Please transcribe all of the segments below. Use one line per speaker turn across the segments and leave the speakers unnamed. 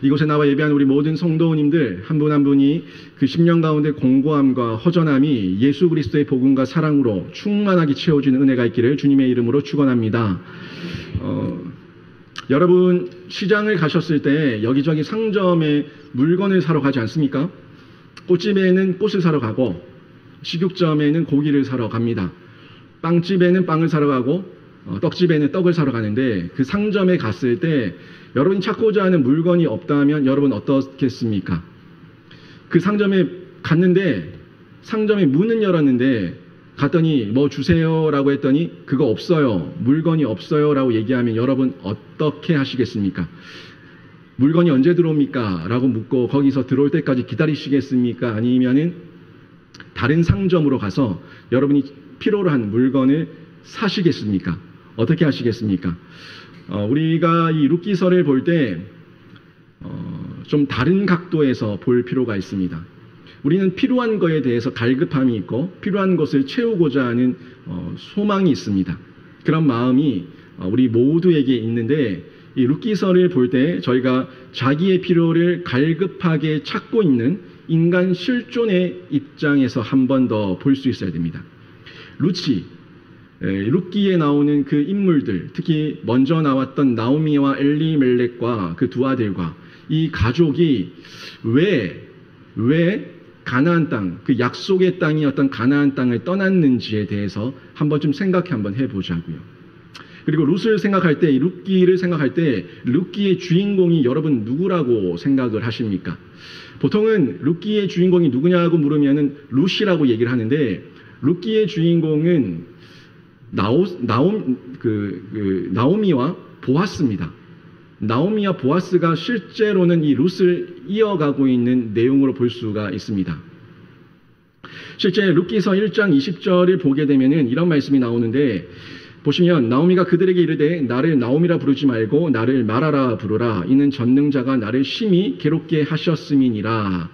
이곳에 나와 예배하는 우리 모든 성도님들 한 분 한 분이 그 심령 가운데 공고함과 허전함이 예수 그리스도의 복음과 사랑으로 충만하게 채워지는 은혜가 있기를 주님의 이름으로 축원합니다. 여러분 시장을 가셨을 때 여기저기 상점에 물건을 사러 가지 않습니까? 꽃집에는 꽃을 사러 가고 식육점에는 고기를 사러 갑니다. 빵집에는 빵을 사러 가고 떡집에는 떡을 사러 가는데 그 상점에 갔을 때 여러분이 찾고자 하는 물건이 없다면 여러분 어떻겠습니까? 그 상점에 갔는데 상점의 문은 열었는데 갔더니 뭐 주세요라고 했더니 그거 없어요. 물건이 없어요라고 얘기하면 여러분 어떻게 하시겠습니까? 물건이 언제 들어옵니까? 라고 묻고 거기서 들어올 때까지 기다리시겠습니까? 아니면은 다른 상점으로 가서 여러분이 필요로 한 물건을 사시겠습니까? 어떻게 하시겠습니까? 우리가 이 룻기서를 볼 때 좀 다른 각도에서 볼 필요가 있습니다. 우리는 필요한 것에 대해서 갈급함이 있고 필요한 것을 채우고자 하는 소망이 있습니다. 그런 마음이 우리 모두에게 있는데 이 룻기서를 볼 때 저희가 자기의 필요를 갈급하게 찾고 있는 인간 실존의 입장에서 한 번 더 볼 수 있어야 됩니다. 룻기에 나오는 그 인물들, 특히 먼저 나왔던 나오미와 엘리멜렉과 그 두 아들과 이 가족이 왜 가나안 땅, 그 약속의 땅이었던 가나안 땅을 떠났는지에 대해서 한번 좀 생각해 한번 해보자고요. 그리고 룻을 생각할 때, 룻기를 생각할 때 룻기의 주인공이 여러분 누구라고 생각을 하십니까? 보통은 룻기의 주인공이 누구냐고 물으면은 룻이라고 얘기를 하는데 룻기의 주인공은 나오미와 보아스입니다. 나오미와 보아스가 실제로는 이 룻을 이어가고 있는 내용으로 볼 수가 있습니다. 실제 룻기서 1장 20절을 보게 되면은 이런 말씀이 나오는데 보시면 나오미가 그들에게 이르되 나를 나오미라 부르지 말고 나를 마라라 부르라 이는 전능자가 나를 심히 괴롭게 하셨음이니라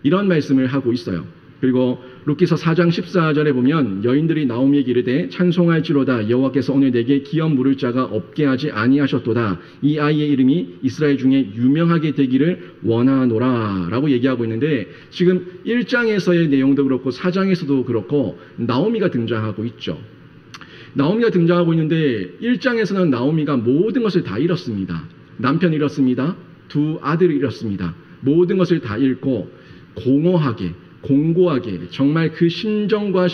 이런 말씀을 하고 있어요. 그리고 룻기서 4장 14절에 보면 여인들이 나오미에게 이르되 찬송할지로다 여호와께서 오늘 내게 기업 물을 자가 없게 하지 아니하셨도다 이 아이의 이름이 이스라엘 중에 유명하게 되기를 원하노라 라고 얘기하고 있는데 지금 1장에서의 내용도 그렇고 4장에서도 그렇고 나오미가 등장하고 있죠. 나오미가 등장하고 있는데 1장에서는 나오미가 모든 것을 다 잃었습니다. 남편 잃었습니다. 두 아들을 잃었습니다. 모든 것을 다 잃고 공고하게 정말 그 심정과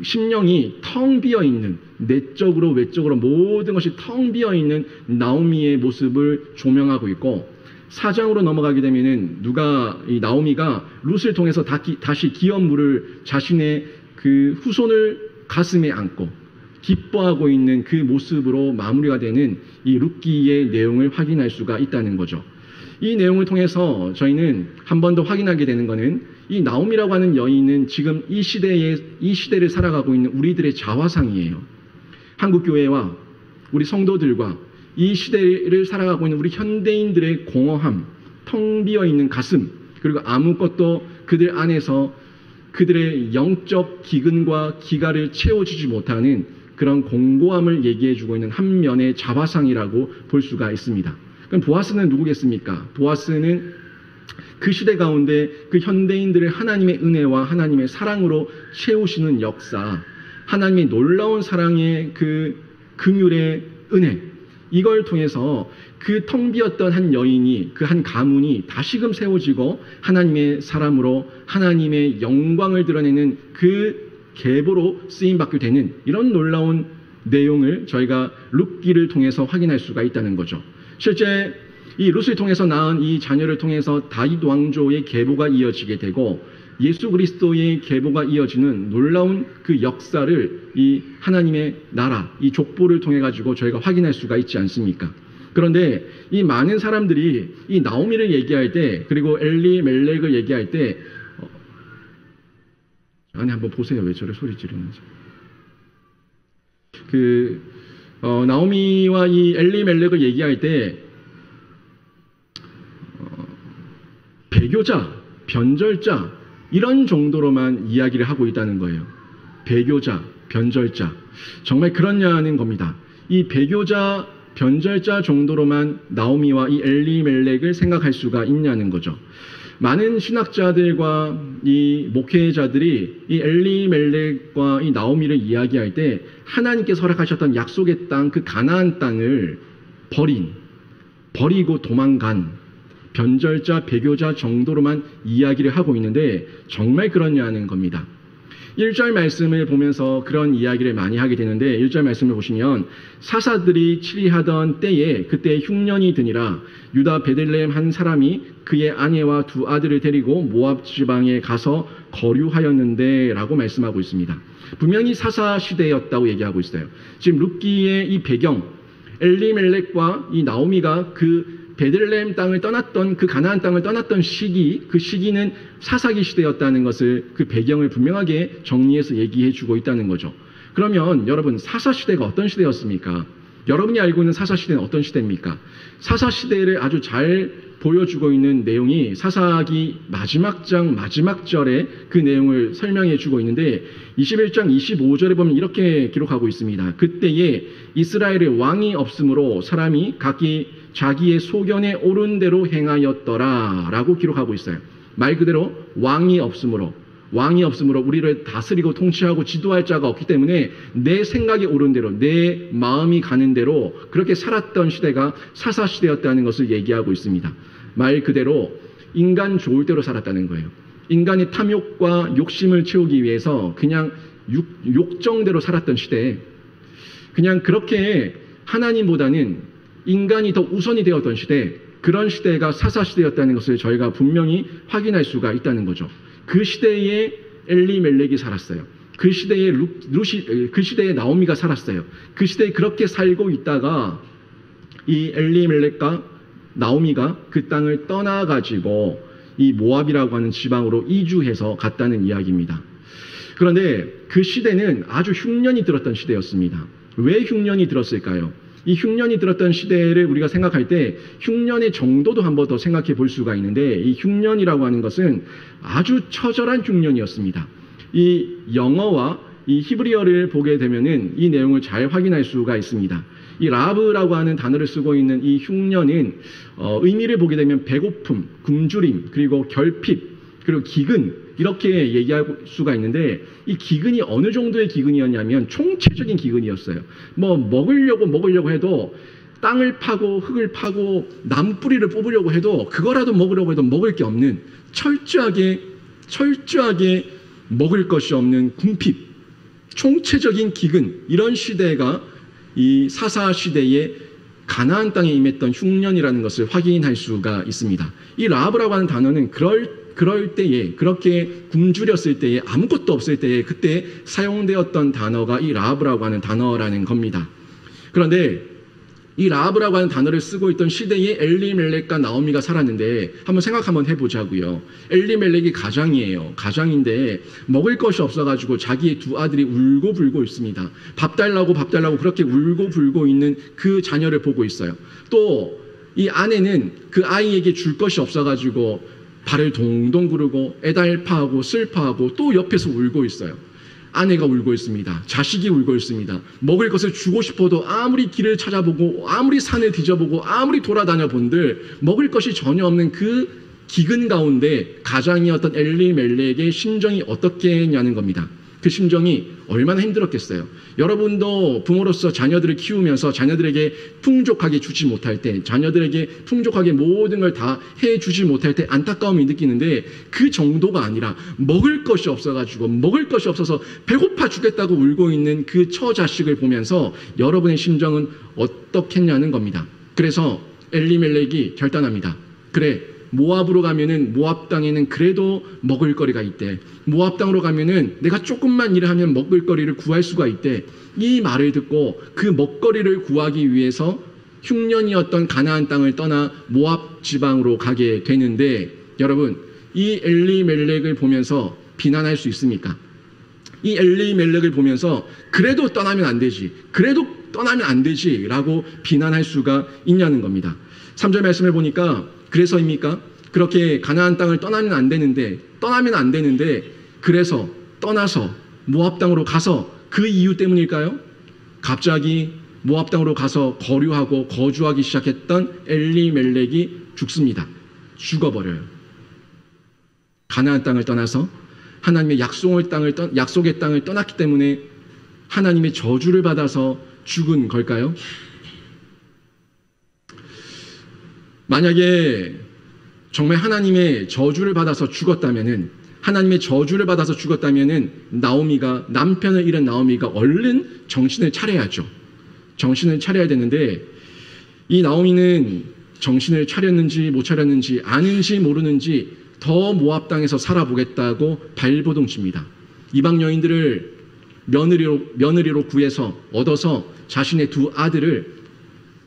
심령이 텅 비어있는 내적으로 외적으로 모든 것이 텅 비어있는 나오미의 모습을 조명하고 있고 4장으로 넘어가게 되면은 이 나오미가 룻을 통해서 다시 기업 물을 자신의 그 후손을 가슴에 안고 기뻐하고 있는 그 모습으로 마무리가 되는 이 룻기의 내용을 확인할 수가 있다는 거죠. 이 내용을 통해서 저희는 한 번 더 확인하게 되는 것은 이 나오미라고 하는 여인은 지금 이 시대를 살아가고 있는 우리들의 자화상이에요. 한국교회와 우리 성도들과 이 시대를 살아가고 있는 우리 현대인들의 공허함, 텅 비어있는 가슴, 그리고 아무것도 그들 안에서 그들의 영적 기근과 기갈을 채워주지 못하는 그런 공고함을 얘기해주고 있는 한 면의 자화상이라고 볼 수가 있습니다. 그럼 보아스는 누구겠습니까? 보아스는 그 시대 가운데 그 현대인들을 하나님의 은혜와 하나님의 사랑으로 채우시는 역사, 하나님의 놀라운 사랑의 그 긍휼의 은혜, 이걸 통해서 그 텅 비었던 한 여인이, 그 한 가문이 다시금 세워지고 하나님의 사람으로 하나님의 영광을 드러내는 그 계보로 쓰임받게 되는 이런 놀라운 내용을 저희가 룻기를 통해서 확인할 수가 있다는 거죠. 실제 이 룻을 통해서 낳은 이 자녀를 통해서 다윗 왕조의 계보가 이어지게 되고 예수 그리스도의 계보가 이어지는 놀라운 그 역사를 이 하나님의 나라, 이 족보를 통해 가지고 저희가 확인할 수가 있지 않습니까? 그런데 이 많은 사람들이 이 나오미를 얘기할 때, 그리고 엘리멜렉을 얘기할 때 아니 한번 보세요. 왜 저래 소리 지르는지. 나오미와 이 엘리멜렉을 얘기할 때 배교자, 변절자 이런 정도로만 이야기를 하고 있다는 거예요. 배교자, 변절자. 정말 그렇냐는 겁니다. 이 배교자, 변절자 정도로만 나오미와 이 엘리멜렉을 생각할 수가 있냐는 거죠. 많은 신학자들과 이 목회자들이 이 엘리멜렉과 이 나오미를 이야기할 때 하나님께서 허락하셨던 약속의 땅, 그 가나안 땅을 버리고 도망간 변절자, 배교자 정도로만 이야기를 하고 있는데 정말 그러냐는 겁니다. 1절 말씀을 보면서 그런 이야기를 많이 하게 되는데 1절 말씀을 보시면 사사들이 치리하던 때에 그때 흉년이 드니라 유다 베들레헴 한 사람이 그의 아내와 두 아들을 데리고 모압 지방에 가서 거류하였는데 라고 말씀하고 있습니다. 분명히 사사 시대였다고 얘기하고 있어요. 지금 룻기의 이 배경 엘리멜렉과 이 나오미가 그 베들레헴 땅을 떠났던 그 가나안 땅을 떠났던 시기, 그 시기는 사사기 시대였다는 것을 그 배경을 분명하게 정리해서 얘기해 주고 있다는 거죠. 그러면 여러분 사사 시대가 어떤 시대였습니까? 여러분이 알고 있는 사사 시대는 어떤 시대입니까? 사사 시대를 아주 잘 보여주고 있는 내용이 사사기 마지막 장 마지막 절에 그 내용을 설명해 주고 있는데 21장 25절에 보면 이렇게 기록하고 있습니다. 그때에 이스라엘의 왕이 없으므로 사람이 각기 자기의 소견에 옳은 대로 행하였더라 라고 기록하고 있어요. 말 그대로 왕이 없으므로 우리를 다스리고 통치하고 지도할 자가 없기 때문에 내 생각이 옳은 대로 내 마음이 가는 대로 그렇게 살았던 시대가 사사시대였다는 것을 얘기하고 있습니다. 말 그대로 인간 좋을 대로 살았다는 거예요. 인간의 탐욕과 욕심을 채우기 위해서 그냥 욕정대로 살았던 시대에 그냥 그렇게 하나님보다는 인간이 더 우선이 되었던 시대, 그런 시대가 사사시대였다는 것을 저희가 분명히 확인할 수가 있다는 거죠. 그 시대에 엘리멜렉이 살았어요. 그 시대에 그 시대에 나오미가 살았어요. 그 시대에 그렇게 살고 있다가 이 엘리멜렉과 나오미가 그 땅을 떠나가지고 이 모압이라고 하는 지방으로 이주해서 갔다는 이야기입니다. 그런데 그 시대는 아주 흉년이 들었던 시대였습니다. 왜 흉년이 들었을까요? 이 흉년이 들었던 시대를 우리가 생각할 때 흉년의 정도도 한 번 더 생각해 볼 수가 있는데 이 흉년이라고 하는 것은 아주 처절한 흉년이었습니다. 이 영어와 이 히브리어를 보게 되면은 이 내용을 잘 확인할 수가 있습니다. 이 라브라고 하는 단어를 쓰고 있는 이 흉년은 의미를 보게 되면 배고픔, 굶주림, 그리고 결핍, 그리고 기근 이렇게 얘기할 수가 있는데 이 기근이 어느 정도의 기근이었냐면 총체적인 기근이었어요. 뭐 먹으려고 해도 땅을 파고 흙을 파고 나무뿌리를 뽑으려고 해도 그거라도 먹으려고 해도 먹을 게 없는 철저하게 먹을 것이 없는 궁핍, 총체적인 기근 이런 시대가 이 사사 시대에 가나안 땅에 임했던 흉년이라는 것을 확인할 수가 있습니다. 이 라합이라고 하는 단어는 그럴 때에 그렇게 굶주렸을 때에 아무것도 없을 때에 그때 사용되었던 단어가 이 라합이라고 하는 단어라는 겁니다. 그런데 이 라합이라고 하는 단어를 쓰고 있던 시대에 엘리멜렉과 나오미가 살았는데 한번 생각 한번 해보자고요. 엘리멜렉이 가장이에요. 가장인데 먹을 것이 없어가지고 자기의 두 아들이 울고불고 있습니다. 밥 달라고 그렇게 울고불고 있는 그 자녀를 보고 있어요. 또 이 아내는 그 아이에게 줄 것이 없어가지고 발을 동동 구르고 애달파하고 슬퍼하고 또 옆에서 울고 있어요. 아내가 울고 있습니다. 자식이 울고 있습니다. 먹을 것을 주고 싶어도 아무리 길을 찾아보고 아무리 산을 뒤져보고 아무리 돌아다녀 본들 먹을 것이 전혀 없는 그 기근 가운데 가장이었던 엘리멜렉의 심정이 어떻겠냐는 겁니다. 그 심정이 얼마나 힘들었겠어요. 여러분도 부모로서 자녀들을 키우면서 자녀들에게 풍족하게 주지 못할 때, 자녀들에게 풍족하게 모든 걸 다 해주지 못할 때 안타까움이 느끼는데 그 정도가 아니라 먹을 것이 없어가지고 먹을 것이 없어서 배고파 죽겠다고 울고 있는 그 처자식을 보면서 여러분의 심정은 어떻겠냐는 겁니다. 그래서 엘리멜렉이 결단합니다. 그래, 모압으로 가면은 모압 땅에는 그래도 먹을 거리가 있대. 모압 땅으로 가면은 내가 조금만 일을 하면 먹을 거리를 구할 수가 있대. 이 말을 듣고 그 먹거리를 구하기 위해서 흉년이었던 가나안 땅을 떠나 모압 지방으로 가게 되는데 여러분 이 엘리멜렉을 보면서 비난할 수 있습니까? 이 엘리멜렉을 보면서 그래도 떠나면 안 되지 라고 비난할 수가 있냐는 겁니다. 3절 말씀을 보니까 그래서입니까? 그렇게 가나안 땅을 떠나면 안 되는데 그래서 떠나서 모압 땅으로 가서 그 이유 때문일까요? 갑자기 모압 땅으로 가서 거류하고 거주하기 시작했던 엘리멜렉이 죽습니다. 죽어버려요. 가나안 땅을 떠나서 하나님의 약속의 땅을 떠났기 때문에 하나님의 저주를 받아서 죽은 걸까요? 만약에 정말 하나님의 저주를 받아서 죽었다면은, 나오미가, 남편을 잃은 나오미가 얼른 정신을 차려야죠. 정신을 차려야 되는데, 이 나오미는 정신을 차렸는지 못 차렸는지, 아는지 모르는지 더 모압 땅에서 살아보겠다고 발버둥 칩니다. 이방 여인들을 며느리로 구해서 얻어서 자신의 두 아들을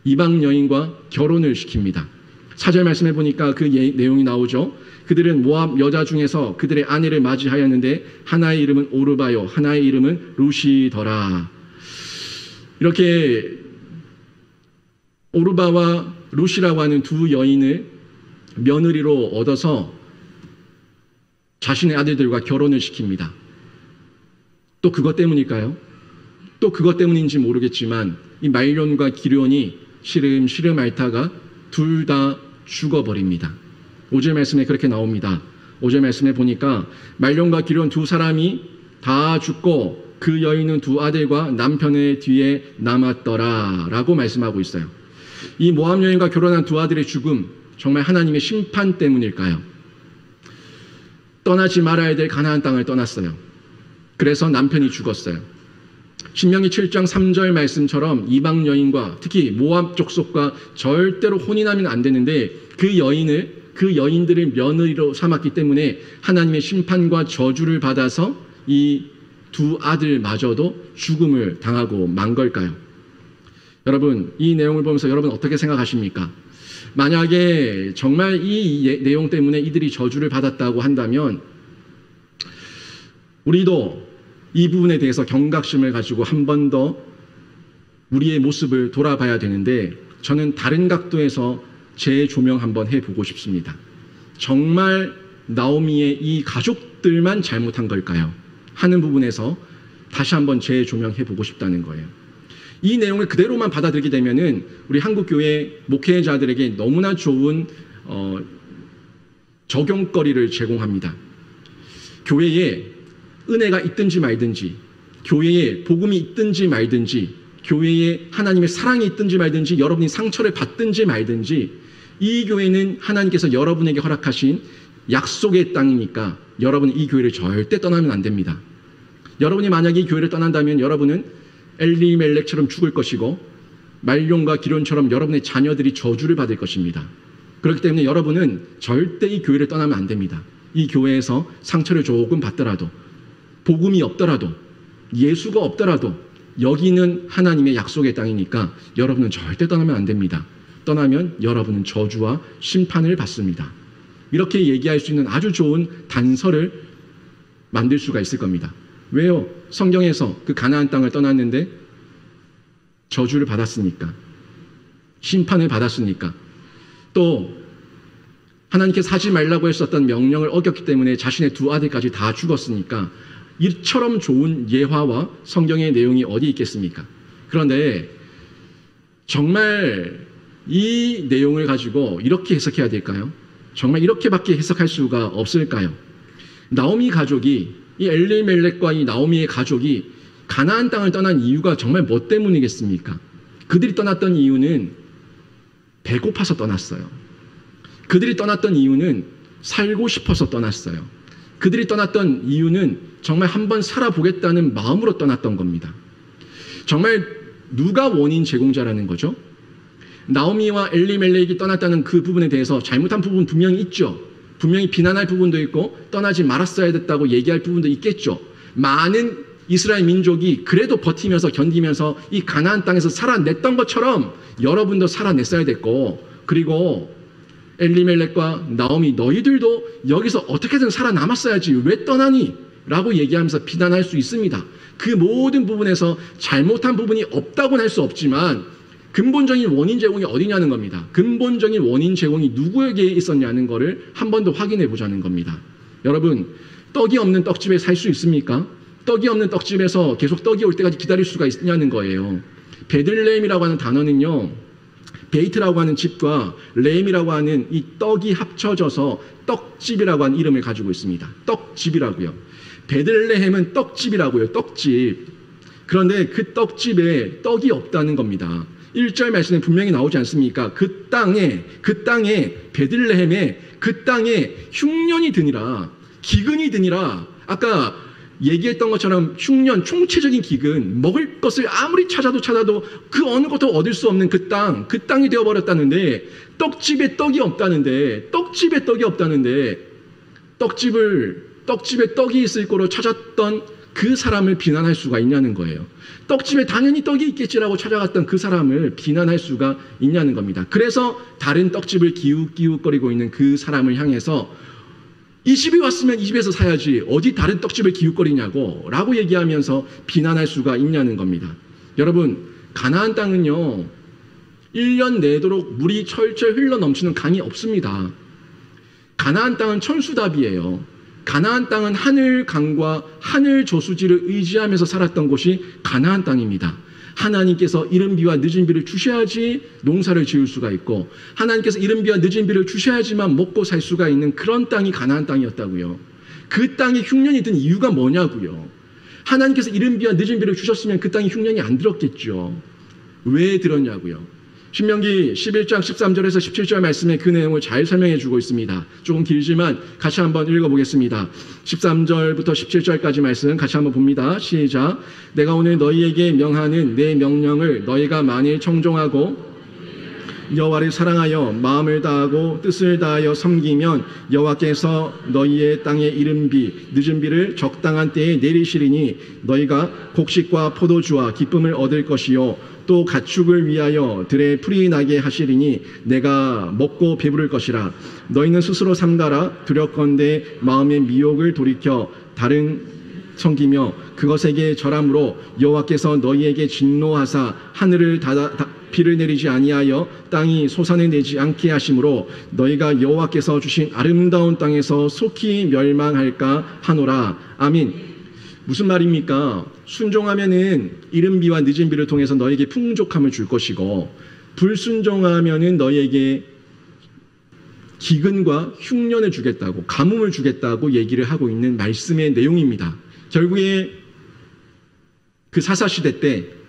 이방 여인과 결혼을 시킵니다. 4절 말씀해 보니까 그 내용이 나오죠. 그들은 모압 여자 중에서 그들의 아내를 맞이하였는데 하나의 이름은 오르바요, 하나의 이름은 루시더라. 이렇게 오르바와 루시라고 하는 두 여인을 며느리로 얻어서 자신의 아들들과 결혼을 시킵니다. 또 그것 때문일까요? 또 그것 때문인지 모르겠지만 이 말론과 기럧이 시름시름 앓다가 둘 다 죽어버립니다. 5절 말씀에 그렇게 나옵니다. 5절 말씀에 보니까 말론과 기럧 두 사람이 다 죽고 그 여인은 두 아들과 남편의 뒤에 남았더라 라고 말씀하고 있어요. 이 모압 여인과 결혼한 두 아들의 죽음, 정말 하나님의 심판 때문일까요? 떠나지 말아야 될 가나안 땅을 떠났어요. 그래서 남편이 죽었어요. 신명기 7장 3절 말씀처럼 이방 여인과 특히 모압 족속과 절대로 혼인하면 안 되는데 그 여인들을 며느리로 삼았기 때문에 하나님의 심판과 저주를 받아서 이 두 아들마저도 죽음을 당하고 만 걸까요? 여러분, 이 내용을 보면서 여러분 어떻게 생각하십니까? 만약에 정말 이 내용 때문에 이들이 저주를 받았다고 한다면 우리도 이 부분에 대해서 경각심을 가지고 한 번 더 우리의 모습을 돌아봐야 되는데, 저는 다른 각도에서 재조명 한번 해보고 싶습니다. 정말 나오미의 이 가족들만 잘못한 걸까요? 하는 부분에서 다시 한번 재조명해보고 싶다는 거예요. 이 내용을 그대로만 받아들이게 되면은 우리 한국교회 목회자들에게 너무나 좋은 적용거리를 제공합니다. 교회에 은혜가 있든지 말든지, 교회에 복음이 있든지 말든지, 교회에 하나님의 사랑이 있든지 말든지, 여러분이 상처를 받든지 말든지, 이 교회는 하나님께서 여러분에게 허락하신 약속의 땅이니까 여러분은 이 교회를 절대 떠나면 안 됩니다. 여러분이 만약에 이 교회를 떠난다면 여러분은 엘리멜렉처럼 죽을 것이고 말론과 기럧처럼 여러분의 자녀들이 저주를 받을 것입니다. 그렇기 때문에 여러분은 절대 이 교회를 떠나면 안 됩니다. 이 교회에서 상처를 조금 받더라도, 복음이 없더라도, 예수가 없더라도 여기는 하나님의 약속의 땅이니까 여러분은 절대 떠나면 안 됩니다. 떠나면 여러분은 저주와 심판을 받습니다. 이렇게 얘기할 수 있는 아주 좋은 단서를 만들 수가 있을 겁니다. 왜요? 성경에서 그 가나안 땅을 떠났는데 저주를 받았으니까, 심판을 받았으니까, 또 하나님께서 하지 말라고 했었던 명령을 어겼기 때문에 자신의 두 아들까지 다 죽었으니까 이처럼 좋은 예화와 성경의 내용이 어디 있겠습니까? 그런데 정말 이 내용을 가지고 이렇게 해석해야 될까요? 정말 이렇게밖에 해석할 수가 없을까요? 나오미 가족이, 이 엘리멜렉과 이 나오미의 가족이 가나안 땅을 떠난 이유가 정말 뭐 때문이겠습니까? 그들이 떠났던 이유는 배고파서 떠났어요. 그들이 떠났던 이유는 살고 싶어서 떠났어요. 그들이 떠났던 이유는 정말 한번 살아보겠다는 마음으로 떠났던 겁니다. 정말 누가 원인 제공자라는 거죠? 나오미와 엘리멜렉이 떠났다는 그 부분에 대해서 잘못한 부분 분명히 있죠. 분명히 비난할 부분도 있고 떠나지 말았어야 됐다고 얘기할 부분도 있겠죠. 많은 이스라엘 민족이 그래도 버티면서 견디면서 이 가나안 땅에서 살아냈던 것처럼 여러분도 살아냈어야 됐고, 그리고 엘리멜렉과 나오미, 너희들도 여기서 어떻게든 살아남았어야지 왜 떠나니? 라고 얘기하면서 비난할 수 있습니다. 그 모든 부분에서 잘못한 부분이 없다고는 할 수 없지만 근본적인 원인 제공이 어디냐는 겁니다. 근본적인 원인 제공이 누구에게 있었냐는 거를 한 번 더 확인해 보자는 겁니다. 여러분, 떡이 없는 떡집에 살 수 있습니까? 떡이 없는 떡집에서 계속 떡이 올 때까지 기다릴 수가 있냐는 거예요. 베들레헴이라고 하는 단어는요, 베이트라고 하는 집과 렘이라고 하는 이 떡이 합쳐져서 떡집이라고 하는 이름을 가지고 있습니다. 떡집이라고요. 베들레헴은 떡집이라고요. 떡집. 그런데 그 떡집에 떡이 없다는 겁니다. 1절 말씀에 분명히 나오지 않습니까? 그 땅에 베들레헴에 그 땅에 흉년이 드니라, 기근이 드니라. 아까 얘기했던 것처럼 흉년, 총체적인 기근, 먹을 것을 아무리 찾아도 그 어느 것도 얻을 수 없는 그 땅이 되어버렸다는데, 떡집에 떡이 없다는데, 떡집에 떡이 있을 거로 찾았던 그 사람을 비난할 수가 있냐는 거예요. 떡집에 당연히 떡이 있겠지라고 찾아갔던 그 사람을 비난할 수가 있냐는 겁니다. 그래서 다른 떡집을 기웃기웃거리고 있는 그 사람을 향해서 이 집에 왔으면 이 집에서 사야지 어디 다른 떡집을 기웃거리냐고 라고 얘기하면서 비난할 수가 있냐는 겁니다. 여러분, 가나안 땅은요, 1년 내도록 물이 철철 흘러넘치는 강이 없습니다. 가나안 땅은 천수답이에요. 가나안 땅은 하늘 강과 하늘 저수지를 의지하면서 살았던 곳이 가나안 땅입니다. 하나님께서 이른 비와 늦은 비를 주셔야지 농사를 지을 수가 있고, 하나님께서 이른 비와 늦은 비를 주셔야지만 먹고 살 수가 있는 그런 땅이 가나안 땅이었다고요. 그 땅에 흉년이 든 이유가 뭐냐고요. 하나님께서 이른 비와 늦은 비를 주셨으면 그 땅에 흉년이 안 들었겠죠. 왜 들었냐고요. 신명기 11장 13절에서 17절 말씀에 그 내용을 잘 설명해 주고 있습니다. 조금 길지만 같이 한번 읽어보겠습니다. 13절부터 17절까지 말씀 같이 한번 봅니다. 시작. 내가 오늘 너희에게 명하는 내 명령을 너희가 만일 청종하고 여호와를 사랑하여 마음을 다하고 뜻을 다하여 섬기면 여호와께서 너희의 땅에 이른 비 늦은 비를 적당한 때에 내리시리니 너희가 곡식과 포도주와 기쁨을 얻을 것이요 또 가축을 위하여 들에 풀이 나게 하시리니 내가 먹고 배부를 것이라. 너희는 스스로 삼가라. 두렵건대 마음의 미혹을 돌이켜 다른 섬기며 그것에게 절함으로 여호와께서 너희에게 진노하사 하늘을 비를 내리지 아니하여 땅이 솟아내 내지 않게 하심으로 너희가 여호와께서 주신 아름다운 땅에서 속히 멸망할까 하노라. 아멘. 무슨 말입니까? 순종하면은 이른 비와 늦은 비를 통해서 너에게 풍족함을 줄 것이고, 불순종하면은 너에게 기근과 흉년을 주겠다고, 가뭄을 주겠다고 얘기를 하고 있는 말씀의 내용입니다. 결국에 그 사사시대 때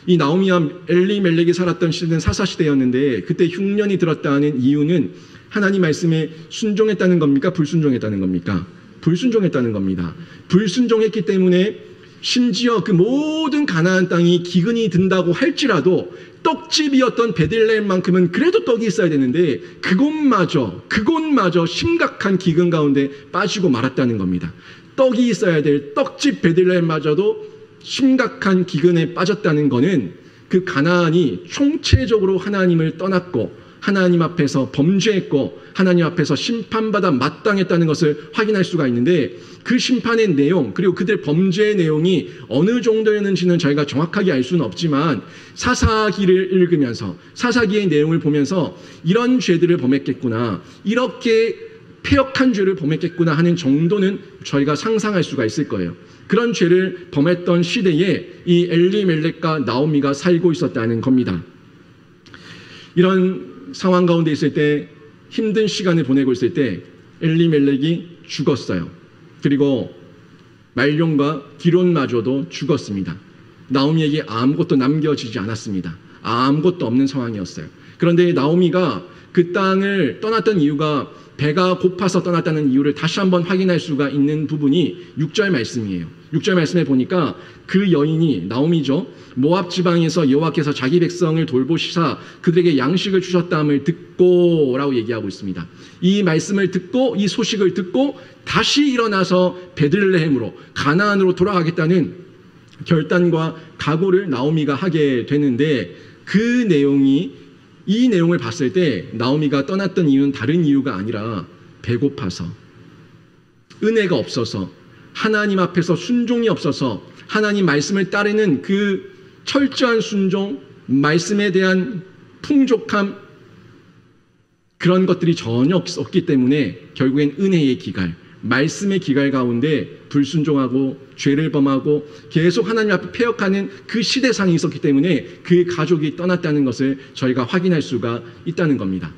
이 나오미와 엘리멜렉이 살았던 시대는 사사시대였는데, 그때 흉년이 들었다는 이유는 하나님 말씀에 순종했다는 겁니까? 불순종했다는 겁니까? 불순종했다는 겁니다. 불순종했기 때문에 심지어 그 모든 가나안 땅이 기근이 든다고 할지라도 떡집이었던 베들레헴만큼은 그래도 떡이 있어야 되는데 그곳마저 심각한 기근 가운데 빠지고 말았다는 겁니다. 떡이 있어야 될 떡집 베들레헴마저도 심각한 기근에 빠졌다는 것은 그 가나안이 총체적으로 하나님을 떠났고 하나님 앞에서 범죄했고 하나님 앞에서 심판받아 마땅했다는 것을 확인할 수가 있는데, 그 심판의 내용 그리고 그들 범죄의 내용이 어느 정도였는지는 저희가 정확하게 알 수는 없지만 사사기를 읽으면서 사사기의 내용을 보면서 이런 죄들을 범했겠구나, 이렇게 폐역한 죄를 범했겠구나 하는 정도는 저희가 상상할 수가 있을 거예요. 그런 죄를 범했던 시대에 이 엘리멜렉과 나오미가 살고 있었다는 겁니다. 이런 상황 가운데 있을 때, 힘든 시간을 보내고 있을 때 엘리멜렉이 죽었어요. 그리고 말론과 기론마저도 죽었습니다. 나오미에게 아무것도 남겨지지 않았습니다. 아무것도 없는 상황이었어요. 그런데 나오미가 그 땅을 떠났던 이유가 배가 고파서 떠났다는 이유를 다시 한번 확인할 수가 있는 부분이 6절 말씀이에요. 6절 말씀에 보니까 그 여인이 나오미죠. 모압 지방에서 여호와께서 자기 백성을 돌보시사 그들에게 양식을 주셨다함을 듣고 라고 얘기하고 있습니다. 이 말씀을 듣고 이 소식을 듣고 다시 일어나서 베들레헴으로 가나안으로 돌아가겠다는 결단과 각오를 나오미가 하게 되는데, 이 내용을 봤을 때 나오미가 떠났던 이유는 다른 이유가 아니라 배고파서, 은혜가 없어서, 하나님 앞에서 순종이 없어서, 하나님 말씀을 따르는 그 철저한 순종, 말씀에 대한 풍족함, 그런 것들이 전혀 없기 때문에 결국엔 은혜의 기갈, 말씀의 기갈 가운데 불순종하고 죄를 범하고 계속 하나님 앞에 패역하는 그 시대상이 있었기 때문에 그 가족이 떠났다는 것을 저희가 확인할 수가 있다는 겁니다.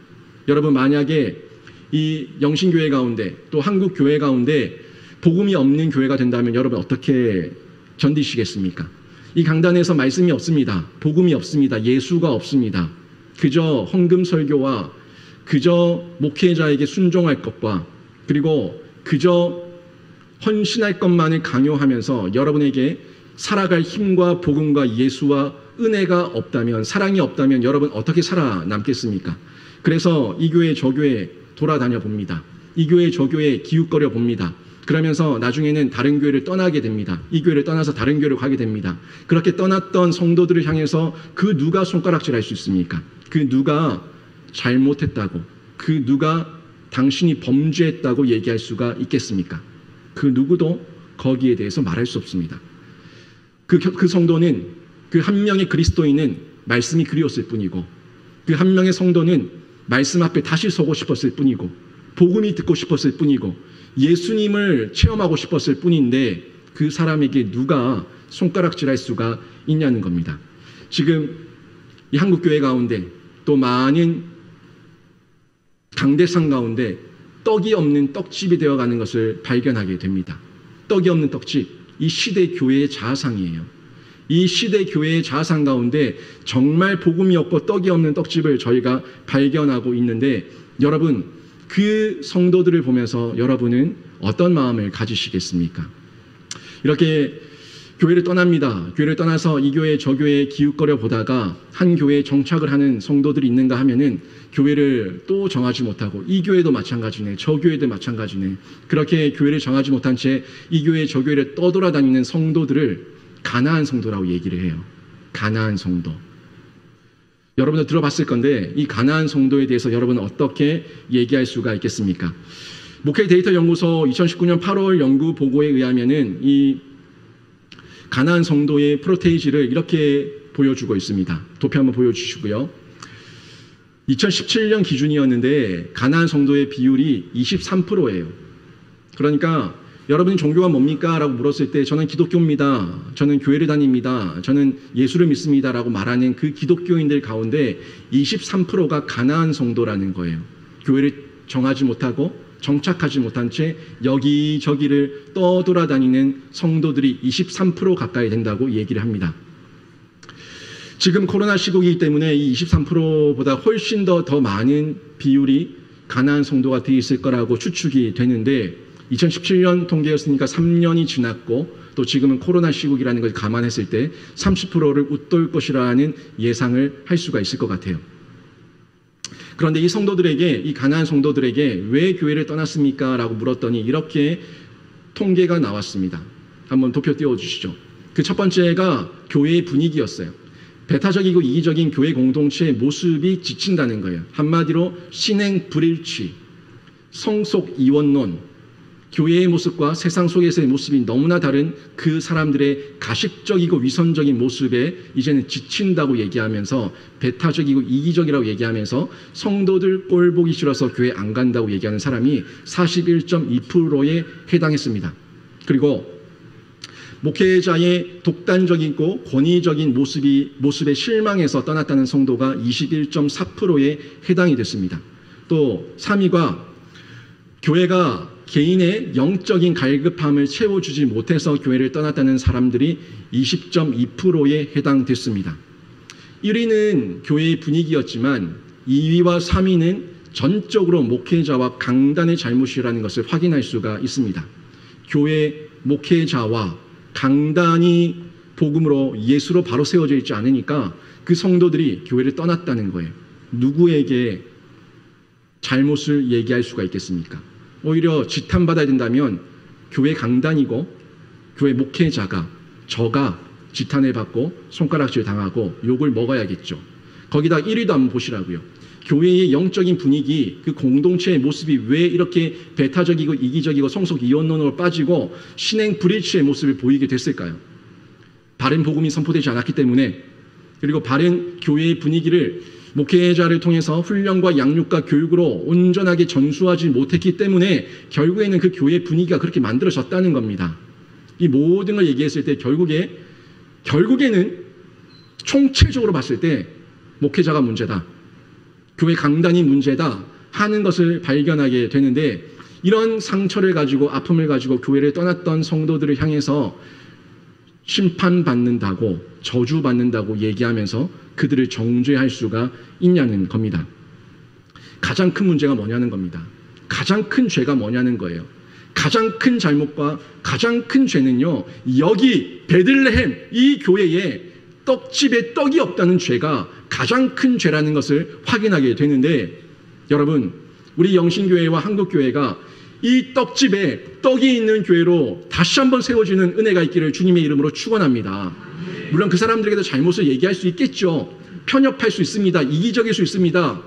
여러분, 만약에 이 영신교회 가운데 또 한국교회 가운데 복음이 없는 교회가 된다면 여러분 어떻게 견디시겠습니까? 이 강단에서 말씀이 없습니다. 복음이 없습니다. 예수가 없습니다. 그저 헌금 설교와 그저 목회자에게 순종할 것과 그리고 그저 헌신할 것만을 강요하면서 여러분에게 살아갈 힘과 복음과 예수와 은혜가 없다면, 사랑이 없다면 여러분 어떻게 살아남겠습니까? 그래서 이 교회 저 교회 돌아다녀 봅니다. 이 교회 저 교회 기웃거려 봅니다. 그러면서 나중에는 다른 교회를 떠나게 됩니다. 이 교회를 떠나서 다른 교회를 가게 됩니다. 그렇게 떠났던 성도들을 향해서 그 누가 손가락질할 수 있습니까? 그 누가 잘못했다고, 그 누가 당신이 범죄했다고 얘기할 수가 있겠습니까? 그 누구도 거기에 대해서 말할 수 없습니다. 그 성도는, 그 한 명의 그리스도인은 말씀이 그리웠을 뿐이고, 그 한 명의 성도는 말씀 앞에 다시 서고 싶었을 뿐이고, 복음이 듣고 싶었을 뿐이고, 예수님을 체험하고 싶었을 뿐인데 그 사람에게 누가 손가락질할 수가 있냐는 겁니다. 지금 이 한국교회 가운데 또 많은 강대상 가운데 떡이 없는 떡집이 되어가는 것을 발견하게 됩니다. 떡이 없는 떡집, 이 시대 교회의 자아상이에요. 이 시대 교회의 자아상 가운데 정말 복음이 없고 떡이 없는 떡집을 저희가 발견하고 있는데, 여러분 그 성도들을 보면서 여러분은 어떤 마음을 가지시겠습니까? 이렇게 교회를 떠납니다. 교회를 떠나서 이 교회 저 교회에 기웃거려 보다가 한 교회에 정착을 하는 성도들이 있는가 하면은 교회를 또 정하지 못하고, 이 교회도 마찬가지네, 저 교회도 마찬가지네, 그렇게 교회를 정하지 못한 채 이 교회 저 교회를 떠돌아다니는 성도들을 가나안 성도라고 얘기를 해요. 가나안 성도. 여러분들 들어봤을 건데 이 가나안 성도에 대해서 여러분은 어떻게 얘기할 수가 있겠습니까? 목회 데이터 연구소 2019년 8월 연구 보고에 의하면은 이 가나안 성도의 프로테이지를 이렇게 보여주고 있습니다. 도표 한번 보여주시고요. 2017년 기준이었는데 가나안 성도의 비율이 23%예요. 그러니까 여러분이 종교가 뭡니까? 라고 물었을 때 저는 기독교입니다. 저는 교회를 다닙니다. 저는 예수를 믿습니다. 라고 말하는 그 기독교인들 가운데 23%가 가나안 성도라는 거예요. 교회를 정하지 못하고 정착하지 못한 채 여기저기를 떠돌아다니는 성도들이 23% 가까이 된다고 얘기를 합니다. 지금 코로나 시국이기 때문에 이 23%보다 훨씬 더 많은 비율이 가나안 성도가 되어 있을 거라고 추측이 되는데, 2017년 통계였으니까 3년이 지났고 또 지금은 코로나 시국이라는 걸 감안했을 때 30%를 웃돌 것이라는 예상을 할 수가 있을 것 같아요. 그런데 이 성도들에게, 이 가나안 성도들에게 왜 교회를 떠났습니까? 라고 물었더니 이렇게 통계가 나왔습니다. 한번 도표 띄워주시죠. 그 첫 번째가 교회의 분위기였어요. 배타적이고 이기적인 교회 공동체의 모습이 지친다는 거예요. 한마디로 신행 불일치, 성속 이원론, 교회의 모습과 세상 속에서의 모습이 너무나 다른 그 사람들의 가식적이고 위선적인 모습에 이제는 지친다고 얘기하면서, 배타적이고 이기적이라고 얘기하면서 성도들 꼴 보기 싫어서 교회 안 간다고 얘기하는 사람이 41.2%에 해당했습니다. 그리고 목회자의 독단적이고 권위적인 모습에 실망해서 떠났다는 성도가 21.4%에 해당이 됐습니다. 또 3위가 교회가 개인의 영적인 갈급함을 채워주지 못해서 교회를 떠났다는 사람들이 20.2%에 해당됐습니다. 1위는 교회의 분위기였지만 2위와 3위는 전적으로 목회자와 강단의 잘못이라는 것을 확인할 수가 있습니다. 교회 목회자와 강단이 복음으로 예수로 바로 세워져 있지 않으니까 그 성도들이 교회를 떠났다는 거예요. 누구에게 잘못을 얘기할 수가 있겠습니까? 오히려 지탄받아야 된다면 교회 강단이고 교회 목회자가, 저가 지탄을 받고 손가락질 당하고 욕을 먹어야겠죠. 거기다 1위도 한번 보시라고요. 교회의 영적인 분위기, 그 공동체의 모습이 왜 이렇게 배타적이고 이기적이고 성속 이원론으로 빠지고 신행 불일치의 모습을 보이게 됐을까요? 바른 복음이 선포되지 않았기 때문에, 그리고 바른 교회의 분위기를 목회자를 통해서 훈련과 양육과 교육으로 온전하게 전수하지 못했기 때문에 결국에는 그 교회 분위기가 그렇게 만들어졌다는 겁니다. 이 모든 걸 얘기했을 때 결국에는 총체적으로 봤을 때 목회자가 문제다, 교회 강단이 문제다 하는 것을 발견하게 되는데, 이런 상처를 가지고 아픔을 가지고 교회를 떠났던 성도들을 향해서 심판받는다고, 저주받는다고 얘기하면서 그들을 정죄할 수가 있냐는 겁니다. 가장 큰 문제가 뭐냐는 겁니다. 가장 큰 죄가 뭐냐는 거예요. 가장 큰 잘못과 가장 큰 죄는요, 여기 베들레헴 이 교회에 떡집에 떡이 없다는 죄가 가장 큰 죄라는 것을 확인하게 되는데, 여러분, 우리 영신교회와 한국교회가 이 떡집에 떡이 있는 교회로 다시 한번 세워지는 은혜가 있기를 주님의 이름으로 축원합니다. 물론 그 사람들에게도 잘못을 얘기할 수 있겠죠. 편협할 수 있습니다. 이기적일 수 있습니다.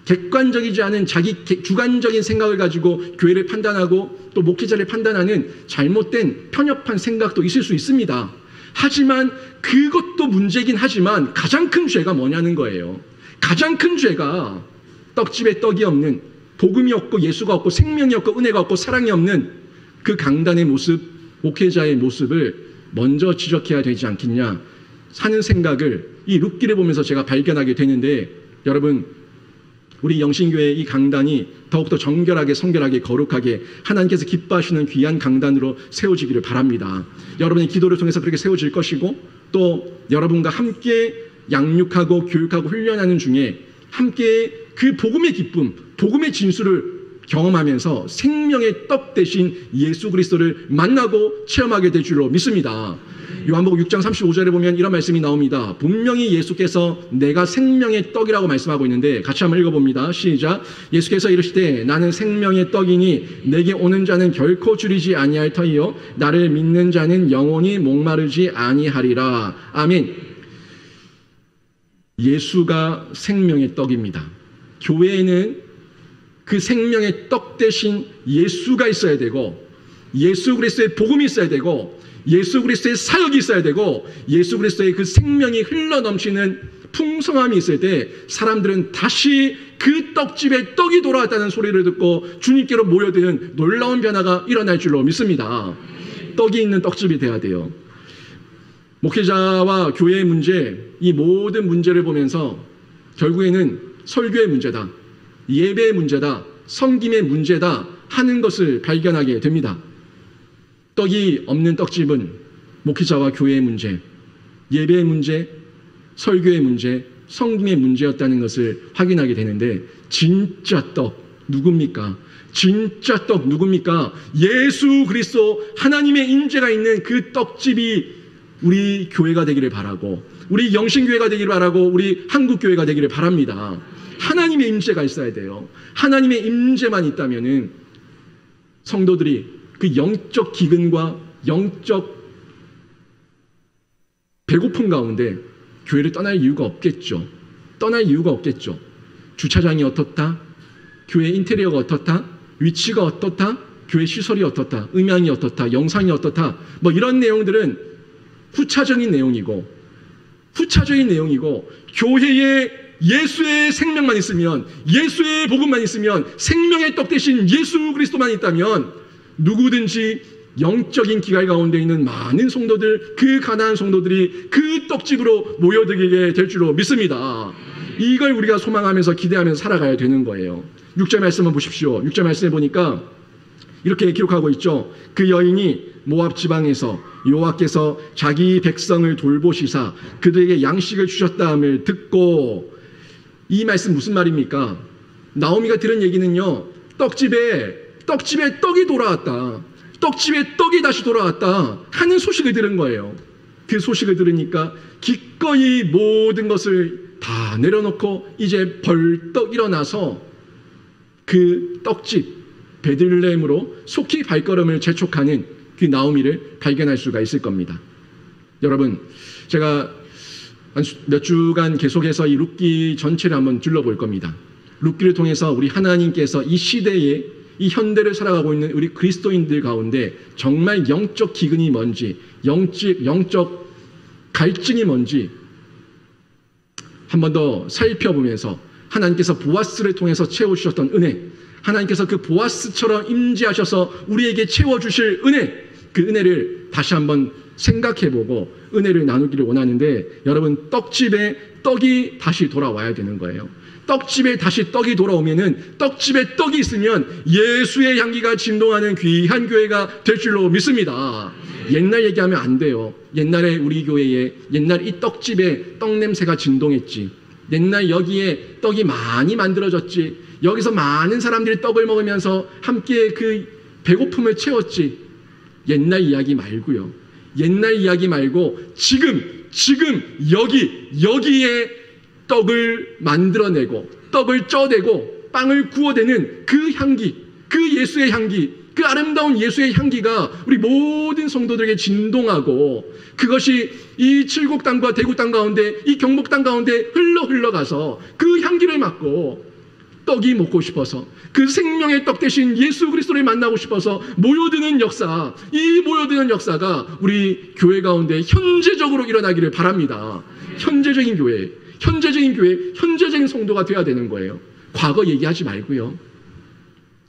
객관적이지 않은 자기 주관적인 생각을 가지고 교회를 판단하고 또 목회자를 판단하는 잘못된 편협한 생각도 있을 수 있습니다. 하지만 그것도 문제긴 하지만 가장 큰 죄가 뭐냐는 거예요. 가장 큰 죄가 떡집에 떡이 없는, 복음이 없고 예수가 없고 생명이 없고 은혜가 없고 사랑이 없는 그 강단의 모습, 목회자의 모습을 먼저 지적해야 되지 않겠냐 하는 생각을 이 룻기를 보면서 제가 발견하게 되는데, 여러분, 우리 영신교회의 이 강단이 더욱더 정결하게, 성결하게, 거룩하게 하나님께서 기뻐하시는 귀한 강단으로 세워지기를 바랍니다. 여러분의 기도를 통해서 그렇게 세워질 것이고, 또 여러분과 함께 양육하고 교육하고 훈련하는 중에 함께 그 복음의 기쁨, 복음의 진수를 경험하면서 생명의 떡 대신 예수 그리스도를 만나고 체험하게 될 줄로 믿습니다. 요한복음 6장 35절에 보면 이런 말씀이 나옵니다. 분명히 예수께서 내가 생명의 떡이라고 말씀하고 있는데, 같이 한번 읽어봅니다. 시작. 예수께서 이르시되 나는 생명의 떡이니 내게 오는 자는 결코 줄이지 아니할 터이요 나를 믿는 자는 영원히 목마르지 아니하리라. 아멘. 예수가 생명의 떡입니다. 교회에는 그 생명의 떡 대신 예수가 있어야 되고, 예수 그리스도의 복음이 있어야 되고, 예수 그리스도의 사역이 있어야 되고, 예수 그리스도의 그 생명이 흘러넘치는 풍성함이 있을 때 사람들은 다시 그 떡집에 떡이 돌아왔다는 소리를 듣고 주님께로 모여드는 놀라운 변화가 일어날 줄로 믿습니다. 떡이 있는 떡집이 돼야 돼요. 목회자와 교회의 문제, 이 모든 문제를 보면서 결국에는 설교의 문제다, 예배의 문제다, 섬김의 문제다 하는 것을 발견하게 됩니다. 떡이 없는 떡집은 목회자와 교회의 문제, 예배의 문제, 설교의 문제, 섬김의 문제였다는 것을 확인하게 되는데, 진짜 떡 누굽니까? 진짜 떡 누굽니까? 예수 그리스도 하나님의 임재가 있는 그 떡집이 우리 교회가 되기를 바라고, 우리 영신교회가 되기를 바라고, 우리 한국교회가 되기를 바랍니다. 하나님의 임재가 있어야 돼요. 하나님의 임재만 있다면은 성도들이 그 영적 기근과 영적 배고픔 가운데 교회를 떠날 이유가 없겠죠. 떠날 이유가 없겠죠. 주차장이 어떻다? 교회 인테리어가 어떻다? 위치가 어떻다? 교회 시설이 어떻다? 음향이 어떻다? 영상이 어떻다? 뭐 이런 내용들은 후차적인 내용이고, 교회에 예수의 생명만 있으면, 예수의 복음만 있으면, 생명의 떡 대신 예수 그리스도만 있다면 누구든지 영적인 기갈 가운데 있는 많은 성도들, 그 가난한 성도들이 그 떡집으로 모여들게 될 줄로 믿습니다. 이걸 우리가 소망하면서 기대하면서 살아가야 되는 거예요. 6절 말씀을 보십시오. 6절 말씀에 보니까 이렇게 기록하고 있죠. 그 여인이 모압 지방에서 여호와께서 자기 백성을 돌보시사 그들에게 양식을 주셨다함을 듣고, 이 말씀 무슨 말입니까? 나오미가 들은 얘기는요, 떡집에 떡이 돌아왔다, 떡집에 떡이 다시 돌아왔다 하는 소식을 들은 거예요. 그 소식을 들으니까 기꺼이 모든 것을 다 내려놓고 이제 벌떡 일어나서 그 떡집 베들레헴으로 속히 발걸음을 재촉하는 그 나오미를 발견할 수가 있을 겁니다. 여러분, 제가 몇 주간 계속해서 이 룻기 전체를 한번 둘러볼 겁니다. 룻기를 통해서 우리 하나님께서 이 시대에, 이 현대를 살아가고 있는 우리 그리스도인들 가운데 정말 영적 기근이 뭔지, 영적 갈증이 뭔지 한 번 더 살펴보면서 하나님께서 보아스를 통해서 채워주셨던 은혜, 하나님께서 그 보아스처럼 임재하셔서 우리에게 채워주실 은혜, 그 은혜를 다시 한번 생각해보고 은혜를 나누기를 원하는데, 여러분, 떡집에 떡이 다시 돌아와야 되는 거예요. 떡집에 다시 떡이 돌아오면은, 떡집에 떡이 있으면 예수의 향기가 진동하는 귀한 교회가 될 줄로 믿습니다. 옛날 얘기하면 안 돼요. 옛날에 우리 교회에 옛날 이 떡집에 떡 냄새가 진동했지. 옛날 여기에 떡이 많이 만들어졌지. 여기서 많은 사람들이 떡을 먹으면서 함께 그 배고픔을 채웠지. 옛날 이야기 말고요. 옛날 이야기 말고 지금 여기에 떡을 만들어내고 떡을 쪄내고 빵을 구워내는 그 향기, 그 예수의 향기, 그 아름다운 예수의 향기가 우리 모든 성도들에게 진동하고, 그것이 이 칠곡 땅과 대구 땅 가운데, 이 경북 땅 가운데 흘러가서 그 향기를 맡고 떡이 먹고 싶어서, 그 생명의 떡 대신 예수 그리스도를 만나고 싶어서 모여드는 역사, 이 모여드는 역사가 우리 교회 가운데 현재적으로 일어나기를 바랍니다. 현재적인 교회, 현재적인 성도가 되어야 되는 거예요. 과거 얘기하지 말고요.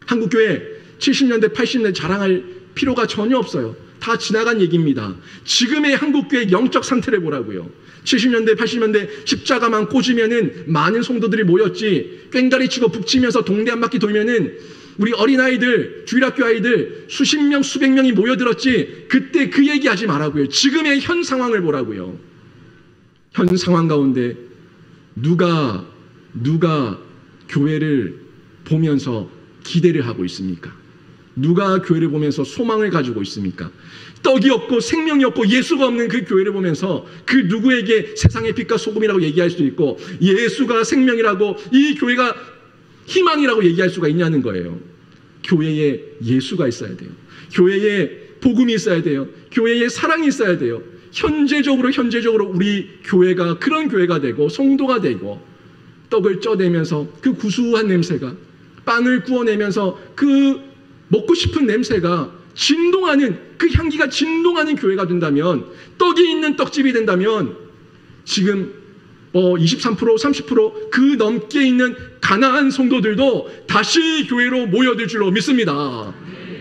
한국교회 70년대, 80년대 자랑할 필요가 전혀 없어요. 다 지나간 얘기입니다. 지금의 한국교회 영적 상태를 보라고요. 70년대, 80년대 십자가만 꽂으면은 많은 성도들이 모였지, 꽹가리 치고 북치면서 동네 한 바퀴 돌면은 우리 어린아이들, 주일학교 아이들 수십 명, 수백 명이 모여들었지, 그때 그 얘기하지 말라고요. 지금의 현 상황을 보라고요. 현 상황 가운데 누가 교회를 보면서 기대를 하고 있습니까? 누가 교회를 보면서 소망을 가지고 있습니까? 떡이 없고 생명이 없고 예수가 없는 그 교회를 보면서 그 누구에게 세상의 빛과 소금이라고 얘기할 수 있고, 예수가 생명이라고, 이 교회가 희망이라고 얘기할 수가 있냐는 거예요. 교회에 예수가 있어야 돼요. 교회에 복음이 있어야 돼요. 교회에 사랑이 있어야 돼요. 현재적으로 우리 교회가 그런 교회가 되고 성도가 되고, 떡을 쪄내면서 그 구수한 냄새가, 빵을 구워내면서 그 먹고 싶은 냄새가 진동하는, 그 향기가 진동하는 교회가 된다면, 떡이 있는 떡집이 된다면, 지금 23%, 30% 그 넘게 있는 가난한 성도들도 다시 교회로 모여들 줄로 믿습니다.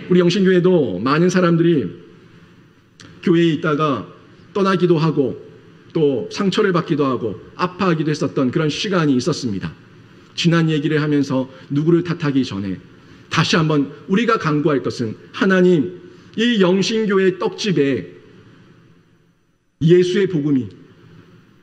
우리 영신교회도 많은 사람들이 교회에 있다가 떠나기도 하고 또 상처를 받기도 하고 아파하기도 했었던 그런 시간이 있었습니다. 지난 얘기를 하면서 누구를 탓하기 전에 다시 한번 우리가 간구할 것은, 하나님, 이 영신교회 떡집에 예수의 복음이,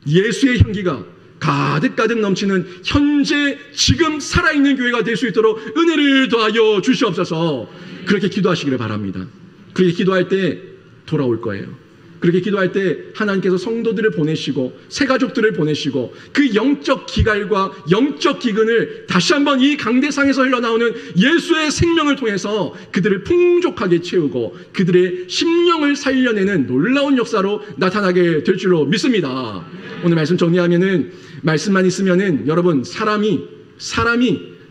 예수의 향기가 가득가득 넘치는 현재 지금 살아있는 교회가 될 수 있도록 은혜를 더하여 주시옵소서. 그렇게 기도하시기를 바랍니다. 그렇게 기도할 때 돌아올 거예요. 그렇게 기도할 때 하나님께서 성도들을 보내시고 새 가족들을 보내시고 그 영적 기갈과 영적 기근을 다시 한번 이 강대상에서 흘러나오는 예수의 생명을 통해서 그들을 풍족하게 채우고 그들의 심령을 살려내는 놀라운 역사로 나타나게 될 줄로 믿습니다. 오늘 말씀 정리하면은, 말씀만 있으면은 여러분, 사람이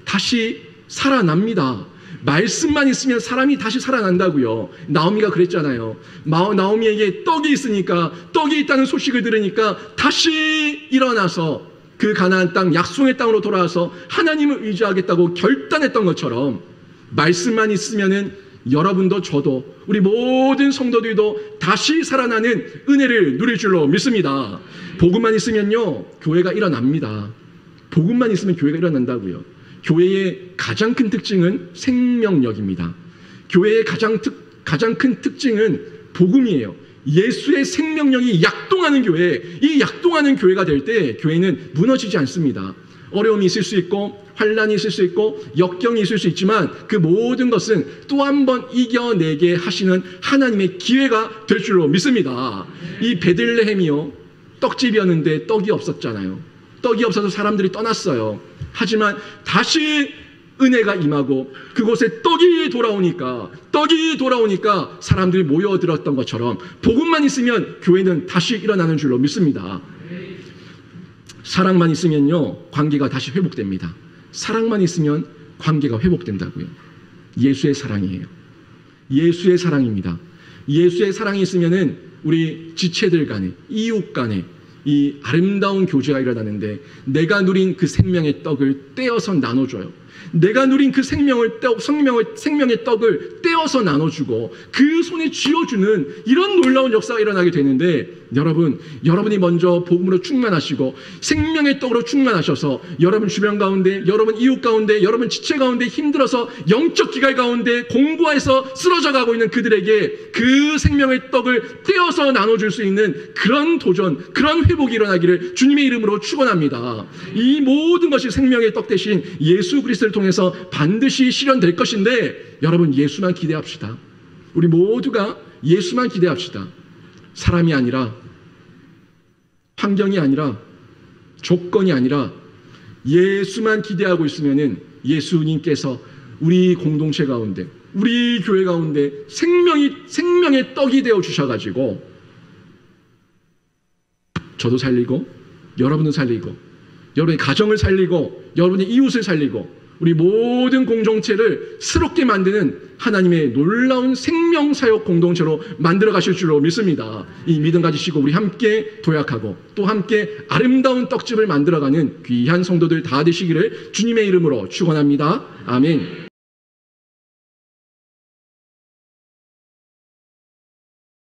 다시 살아납니다. 말씀만 있으면 사람이 다시 살아난다고요. 나오미가 그랬잖아요. 나오미에게 떡이 있으니까, 떡이 있다는 소식을 들으니까 다시 일어나서 그 가나안 땅, 약속의 땅으로 돌아와서 하나님을 의지하겠다고 결단했던 것처럼, 말씀만 있으면은 여러분도 저도 우리 모든 성도들도 다시 살아나는 은혜를 누릴 줄로 믿습니다. 복음만 있으면요, 교회가 일어납니다. 복음만 있으면 교회가 일어난다고요. 교회의 가장 큰 특징은 생명력입니다. 교회의 가장 큰 특징은 복음이에요. 예수의 생명력이 약동하는 교회, 이 약동하는 교회가 될 때 교회는 무너지지 않습니다. 어려움이 있을 수 있고 환난이 있을 수 있고 역경이 있을 수 있지만 그 모든 것은 또 한 번 이겨내게 하시는 하나님의 기회가 될 줄로 믿습니다. 이 베들레헴이요, 떡집이었는데 떡이 없었잖아요. 떡이 없어서 사람들이 떠났어요. 하지만 다시 은혜가 임하고 그곳에 떡이 돌아오니까 사람들이 모여들었던 것처럼 복음만 있으면 교회는 다시 일어나는 줄로 믿습니다. 사랑만 있으면요, 관계가 다시 회복됩니다. 사랑만 있으면 관계가 회복된다고요. 예수의 사랑이에요. 예수의 사랑입니다. 예수의 사랑이 있으면은 우리 지체들 간에, 이웃 간에, 이 아름다운 교제가 일어나는데 내가 누린 그 생명의 떡을 떼어서 나눠줘요. 내가 누린 그 생명의 떡을 떼어서 나눠주고 그 손에 쥐어주는 이런 놀라운 역사가 일어나게 되는데, 여러분이 먼저 복음으로 충만하시고 생명의 떡으로 충만하셔서 여러분 주변 가운데, 여러분 이웃 가운데, 여러분 지체 가운데 힘들어서 영적 기갈 가운데 공고해서 쓰러져 가고 있는 그들에게 그 생명의 떡을 떼어서 나눠줄 수 있는 그런 도전, 그런 회복이 일어나기를 주님의 이름으로 축원합니다. 이 모든 것이 생명의 떡 대신 예수 그리스도를 통해서 반드시 실현될 것인데, 여러분 예수만 기대합시다. 우리 모두가 예수만 기대합시다. 사람이 아니라, 환경이 아니라, 조건이 아니라 예수만 기대하고 있으면은 예수님께서 우리 공동체 가운데, 우리 교회 가운데 생명의 떡이 되어 주셔가지고 저도 살리고, 여러분도 살리고, 여러분의 가정을 살리고, 여러분의 이웃을 살리고, 우리 모든 공동체를 새롭게 만드는 하나님의 놀라운 생명사역 공동체로 만들어 가실 줄로 믿습니다. 이 믿음 가지시고 우리 함께 도약하고 또 함께 아름다운 떡집을 만들어가는 귀한 성도들 다 되시기를 주님의 이름으로 축원합니다. 아멘.